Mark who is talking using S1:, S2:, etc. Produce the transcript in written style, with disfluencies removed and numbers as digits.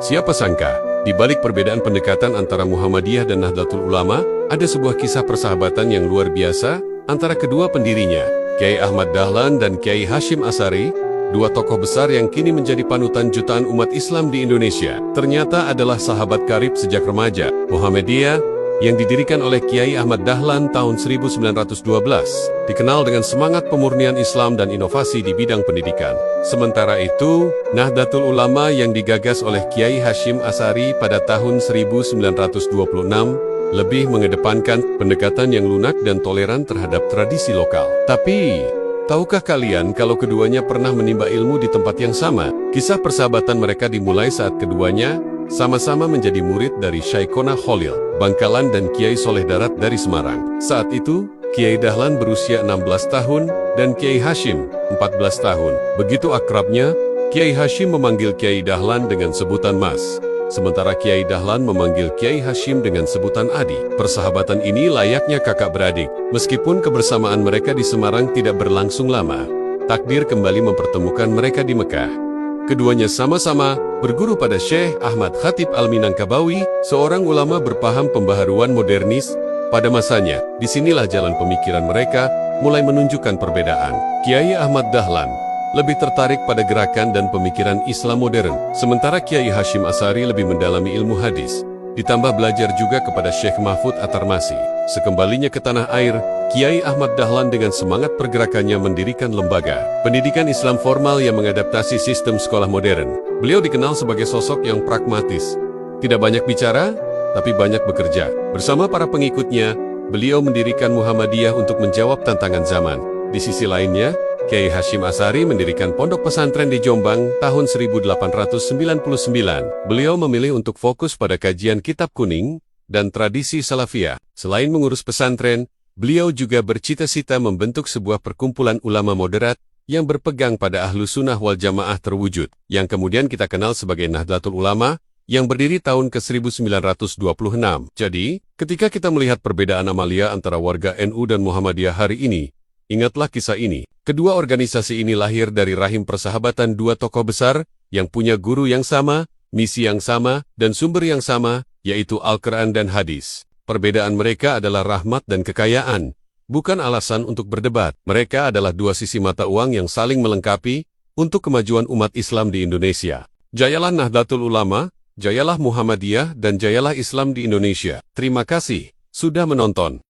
S1: Siapa sangka, di balik perbedaan pendekatan antara Muhammadiyah dan Nahdlatul Ulama, ada sebuah kisah persahabatan yang luar biasa antara kedua pendirinya, Kiai Ahmad Dahlan dan Kiai Hasyim Asy'ari, dua tokoh besar yang kini menjadi panutan jutaan umat Islam di Indonesia. Ternyata adalah sahabat karib sejak remaja. Muhammadiyah yang didirikan oleh Kiai Ahmad Dahlan tahun 1912, dikenal dengan semangat pemurnian Islam dan inovasi di bidang pendidikan. Sementara itu, Nahdlatul Ulama yang digagas oleh Kiai Hasyim Asy'ari pada tahun 1926 lebih mengedepankan pendekatan yang lunak dan toleran terhadap tradisi lokal. Tapi, tahukah kalian kalau keduanya pernah menimba ilmu di tempat yang sama? Kisah persahabatan mereka dimulai saat keduanya sama-sama menjadi murid dari Syekhona Khalil Bangkalan dan Kiai Soleh Darat dari Semarang. Saat itu, Kiai Dahlan berusia 16 tahun dan Kiai Hasyim 14 tahun. Begitu akrabnya, Kiai Hasyim memanggil Kiai Dahlan dengan sebutan Mas, sementara Kiai Dahlan memanggil Kiai Hasyim dengan sebutan Adi. Persahabatan ini layaknya kakak beradik. Meskipun kebersamaan mereka di Semarang tidak berlangsung lama, takdir kembali mempertemukan mereka di Mekah. Keduanya sama-sama berguru pada Syekh Ahmad Khatib Al-Minangkabawi, seorang ulama berpaham pembaharuan modernis. Pada masanya, disinilah jalan pemikiran mereka mulai menunjukkan perbedaan. Kiai Ahmad Dahlan lebih tertarik pada gerakan dan pemikiran Islam modern, sementara Kiai Hasyim Asy'ari lebih mendalami ilmu hadis, ditambah belajar juga kepada Syekh Mahfud At-Tarmasi. Sekembalinya ke tanah air, Kiai Ahmad Dahlan dengan semangat pergerakannya mendirikan lembaga pendidikan Islam formal yang mengadaptasi sistem sekolah modern. Beliau dikenal sebagai sosok yang pragmatis, tidak banyak bicara, tapi banyak bekerja. Bersama para pengikutnya, beliau mendirikan Muhammadiyah untuk menjawab tantangan zaman. Di sisi lainnya, Kiai Hasyim Asy'ari mendirikan pondok pesantren di Jombang tahun 1899. Beliau memilih untuk fokus pada kajian kitab kuning dan tradisi salafiyah. Selain mengurus pesantren, beliau juga bercita-cita membentuk sebuah perkumpulan ulama moderat yang berpegang pada Ahlus Sunnah wal Jamaah terwujud, yang kemudian kita kenal sebagai Nahdlatul Ulama, yang berdiri tahun ke-1926. Jadi, ketika kita melihat perbedaan amalia antara warga NU dan Muhammadiyah hari ini, ingatlah kisah ini. Kedua organisasi ini lahir dari rahim persahabatan dua tokoh besar yang punya guru yang sama, misi yang sama, dan sumber yang sama, yaitu Al-Quran dan hadis. Perbedaan mereka adalah rahmat dan kekayaan, bukan alasan untuk berdebat. Mereka adalah dua sisi mata uang yang saling melengkapi untuk kemajuan umat Islam di Indonesia. Jayalah Nahdlatul Ulama, jayalah Muhammadiyah, dan jayalah Islam di Indonesia. Terima kasih sudah menonton.